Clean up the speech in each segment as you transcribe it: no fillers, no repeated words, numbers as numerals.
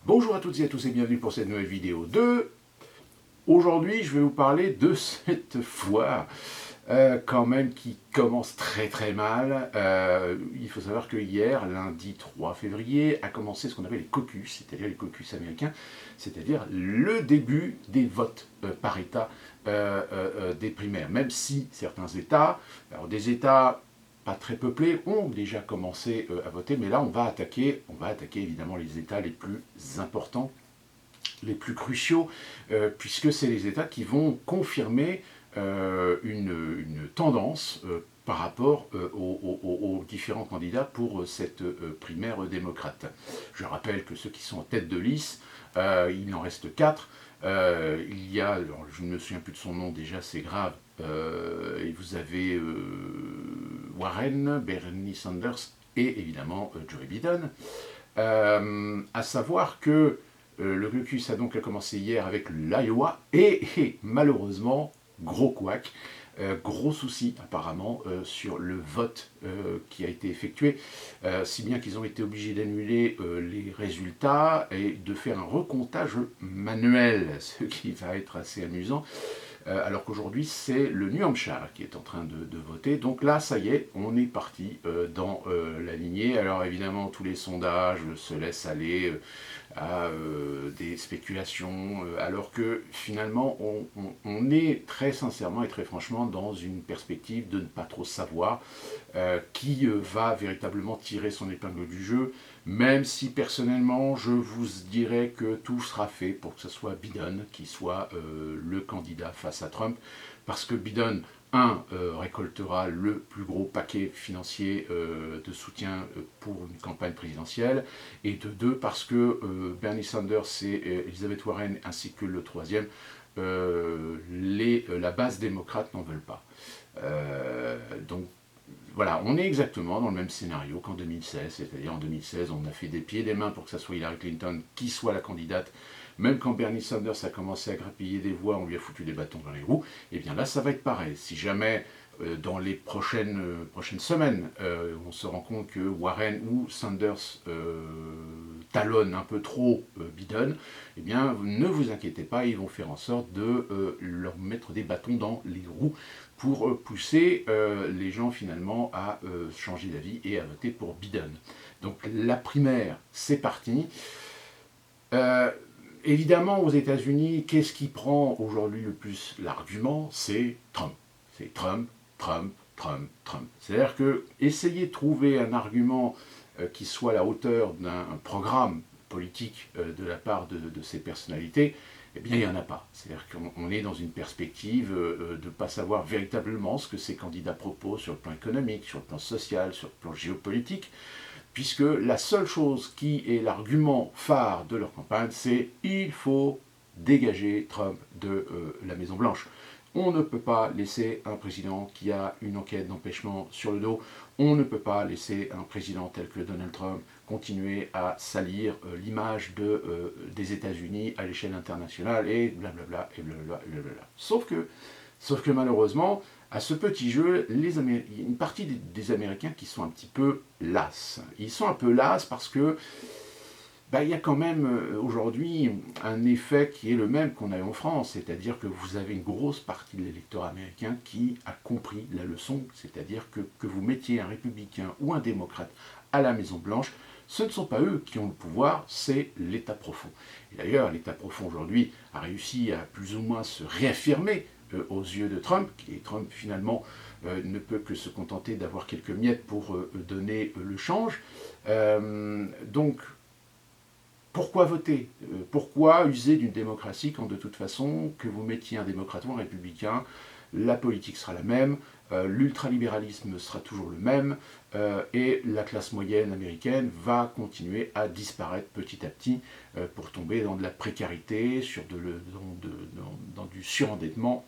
Bonjour à toutes et à tous et bienvenue pour cette nouvelle vidéo de... Aujourd'hui, je vais vous parler de cette foire, quand même, qui commence très très mal. Il faut savoir que hier, lundi 3 février, a commencé ce qu'on appelle les caucus, c'est-à-dire les caucus américains, c'est-à-dire le début des votes par État des primaires. Même si certains États, alors des États pas très peuplés, ont déjà commencé à voter, mais là on va attaquer évidemment les États les plus importants, les plus cruciaux, puisque c'est les États qui vont confirmer une tendance par rapport aux différents candidats pour cette primaire démocrate. Je rappelle que ceux qui sont en tête de liste, il en reste 4. Il y a, alors, je ne me souviens plus de son nom déjà, c'est grave, et vous avez Warren, Bernie Sanders et évidemment Joe Biden. À savoir que le caucus a donc commencé hier avec l'Iowa et malheureusement, gros couac, gros souci apparemment sur le vote qui a été effectué, si bien qu'ils ont été obligés d'annuler les résultats et de faire un recomptage manuel, ce qui va être assez amusant. Alors qu'aujourd'hui c'est le New Hampshire qui est en train de voter. Donc là, ça y est, on est parti dans la lignée. Alors évidemment, tous les sondages se laissent aller à des spéculations, alors que finalement, on est très sincèrement et très franchement dans une perspective de ne pas trop savoir qui va véritablement tirer son épingle du jeu, même si personnellement je vous dirais que tout sera fait pour que ce soit Biden qui soit le candidat face à Trump, parce que Biden, récoltera le plus gros paquet financier de soutien pour une campagne présidentielle, et de deux, parce que Bernie Sanders et Elizabeth Warren, ainsi que le troisième, la base démocrate n'en veulent pas. Donc voilà, on est exactement dans le même scénario qu'en 2016, c'est-à-dire en 2016, on a fait des pieds et des mains pour que ça soit Hillary Clinton qui soit la candidate. Même quand Bernie Sanders a commencé à grappiller des voix, on lui a foutu des bâtons dans les roues. Et bien là, ça va être pareil. Si jamais, dans les prochaines semaines, on se rend compte que Warren ou Sanders talonnent un peu trop Biden, eh bien, ne vous inquiétez pas, ils vont faire en sorte de leur mettre des bâtons dans les roues pour pousser les gens finalement à changer d'avis et à voter pour Biden. Donc la primaire, c'est parti. Évidemment, aux États-Unis, qu'est-ce qui prend aujourd'hui le plus l'argument? C'est Trump. C'est Trump, Trump, Trump, Trump. C'est-à-dire que essayer de trouver un argument qui soit à la hauteur d'un programme politique de la part de ces personnalités, eh bien, il n'y en a pas. C'est-à-dire qu'on est dans une perspective de ne pas savoir véritablement ce que ces candidats proposent sur le plan économique, sur le plan social, sur le plan géopolitique, puisque la seule chose qui est l'argument phare de leur campagne, c'est « il faut dégager Trump de la Maison-Blanche ». On ne peut pas laisser un président qui a une enquête d'empêchement sur le dos, on ne peut pas laisser un président tel que Donald Trump continuer à salir l'image des États-Unis à l'échelle internationale, et blablabla, et blablabla, et blablabla. Sauf que malheureusement, à ce petit jeu, il y a une partie des Américains qui sont un petit peu las. Ils sont un peu las parce que il y a quand même aujourd'hui un effet qui est le même qu'on a eu en France, c'est-à-dire que vous avez une grosse partie de l'électorat américain qui a compris la leçon, c'est-à-dire que vous mettiez un républicain ou un démocrate à la Maison-Blanche, ce ne sont pas eux qui ont le pouvoir, c'est l'État profond. Et d'ailleurs, l'État profond aujourd'hui a réussi à plus ou moins se réaffirmer aux yeux de Trump, et Trump finalement ne peut que se contenter d'avoir quelques miettes pour donner le change. Donc, pourquoi voter? Pourquoi user d'une démocratie quand de toute façon, que vous mettiez un démocrate ou un républicain, la politique sera la même, l'ultralibéralisme sera toujours le même, et la classe moyenne américaine va continuer à disparaître petit à petit pour tomber dans de la précarité, dans du surendettement,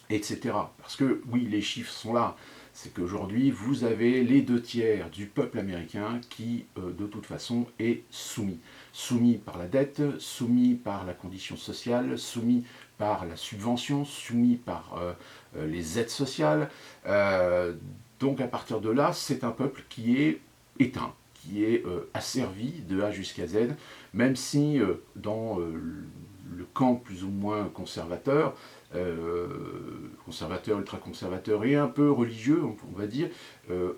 etc. Parce que oui, les chiffres sont là. C'est qu'aujourd'hui, vous avez les 2/3 du peuple américain qui, de toute façon, est soumis. Soumis par la dette, soumis par la condition sociale, soumis par la subvention, soumis par les aides sociales. Donc à partir de là, c'est un peuple qui est éteint, qui est asservi de A jusqu'à Z, même si dans le camp plus ou moins conservateur, conservateur, ultra-conservateur et un peu religieux, on va dire,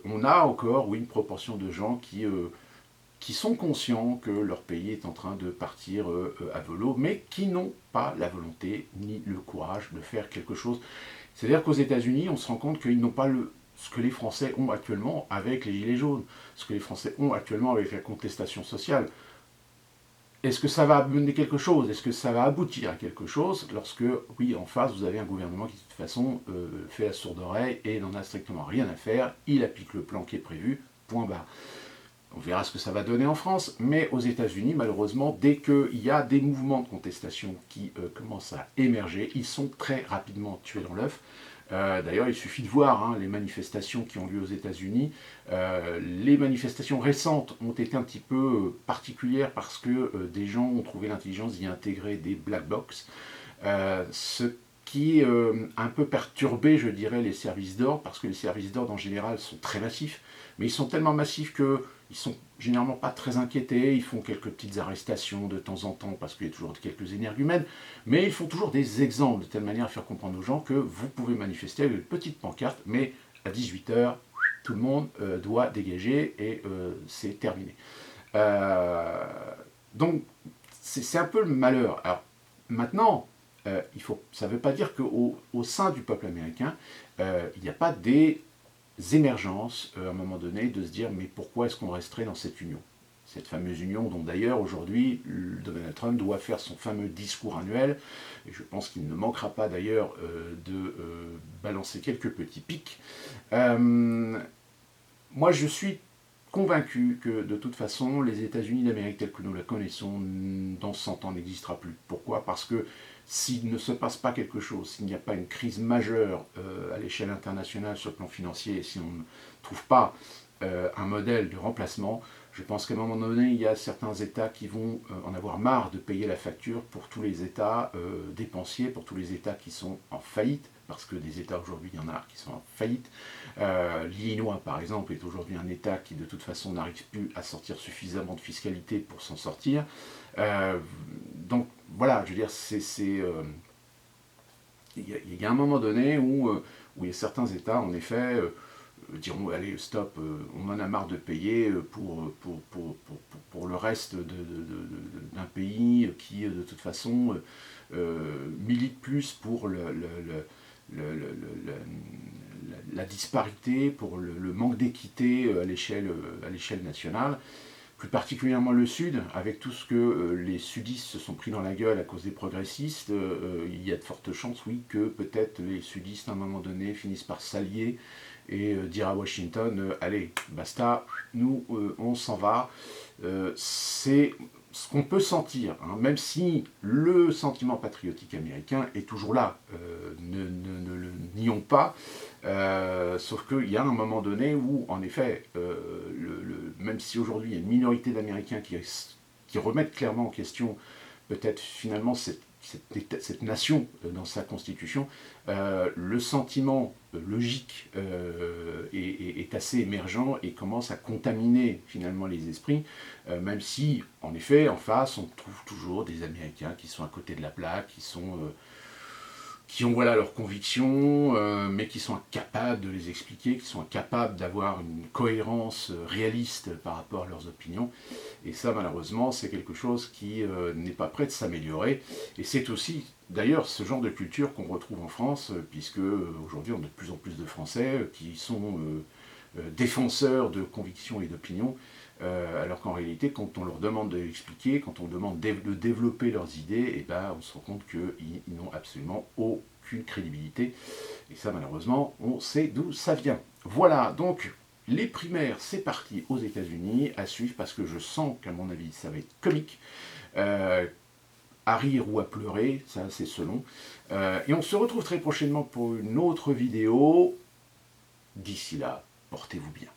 on a encore, oui, une proportion de gens qui sont conscients que leur pays est en train de partir à volo, mais qui n'ont pas la volonté ni le courage de faire quelque chose. C'est-à-dire qu'aux États-Unis, on se rend compte qu'ils n'ont pas ce que les Français ont actuellement avec les Gilets jaunes, ce que les Français ont actuellement avec la contestation sociale. Est-ce que ça va amener quelque chose? Est-ce que ça va aboutir à quelque chose lorsque, oui, en face, vous avez un gouvernement qui, de toute façon, fait la sourde oreille et n'en a strictement rien à faire, il applique le plan qui est prévu, point barre. On verra ce que ça va donner en France, mais aux États-Unis, malheureusement, dès qu'il y a des mouvements de contestation qui commencent à émerger, ils sont très rapidement tués dans l'œuf. D'ailleurs, il suffit de voir les manifestations qui ont lieu aux États-Unis. Les manifestations récentes ont été un petit peu particulières parce que des gens ont trouvé l'intelligence d'y intégrer des black box, ce qui a un peu perturbé, je dirais, les services d'ordre, parce que les services d'ordre en général sont très massifs, mais ils sont tellement massifs qu'ils ne sont généralement pas très inquiétés, ils font quelques petites arrestations de temps en temps, parce qu'il y a toujours quelques énergumènes, mais ils font toujours des exemples, de telle manière à faire comprendre aux gens que vous pouvez manifester avec une petite pancarte, mais à 18h, tout le monde doit dégager, et c'est terminé. Donc, c'est un peu le malheur. Alors, maintenant, ça ne veut pas dire qu'au sein du peuple américain, il n'y a pas des émergences, à un moment donné, de se dire mais pourquoi est-ce qu'on resterait dans cette union? Cette fameuse union dont d'ailleurs aujourd'hui Donald Trump doit faire son fameux discours annuel, et je pense qu'il ne manquera pas d'ailleurs de balancer quelques petits pics. Moi je suis convaincu que de toute façon les États-Unis d'Amérique tels que nous la connaissons dans 100 ans n'existera plus. Pourquoi? Parce que s'il ne se passe pas quelque chose, s'il n'y a pas une crise majeure à l'échelle internationale sur le plan financier, et si on ne trouve pas un modèle de remplacement, je pense qu'à un moment donné, il y a certains États qui vont en avoir marre de payer la facture pour tous les États dépensiers, pour tous les États qui sont en faillite, parce que des États aujourd'hui, il y en a qui sont en faillite. L'Illinois, par exemple, est aujourd'hui un État qui, de toute façon, n'arrive plus à sortir suffisamment de fiscalité pour s'en sortir. Donc, voilà, je veux dire, il y a un moment donné où il y a certains États, en effet, diront, allez, stop, on en a marre de payer pour le reste d'un pays qui, de toute façon, milite plus pour la disparité, pour le manque d'équité à l'échelle nationale. Plus particulièrement le Sud, avec tout ce que les sudistes se sont pris dans la gueule à cause des progressistes, il y a de fortes chances, oui, que peut-être les sudistes, à un moment donné, finissent par s'allier et dire à Washington, allez, basta, nous, on s'en va. C'est ce qu'on peut sentir, même si le sentiment patriotique américain est toujours là, ne le nions pas, sauf qu'il y a un moment donné où, en effet, même si aujourd'hui il y a une minorité d'Américains qui remettent clairement en question peut-être finalement cette nation dans sa constitution, le sentiment logique est assez émergent et commence à contaminer finalement les esprits, même si, en effet, en face, on trouve toujours des Américains qui sont à côté de la plaque, qui ont voilà, leurs convictions, mais qui sont incapables de les expliquer, qui sont incapables d'avoir une cohérence réaliste par rapport à leurs opinions. Et ça, malheureusement, c'est quelque chose qui n'est pas prêt de s'améliorer. Et c'est aussi, d'ailleurs, ce genre de culture qu'on retrouve en France, puisque aujourd'hui, on a de plus en plus de Français qui sont défenseurs de convictions et d'opinions, alors qu'en réalité, quand on leur demande de l'expliquer, quand on demande de développer leurs idées, eh ben, on se rend compte qu'ils n'ont absolument aucune crédibilité. Et ça, malheureusement, on sait d'où ça vient. Voilà, donc, les primaires, c'est parti aux États-Unis, à suivre, parce que je sens qu'à mon avis, ça va être comique. À rire ou à pleurer, ça c'est selon. Et on se retrouve très prochainement pour une autre vidéo. D'ici là, portez-vous bien.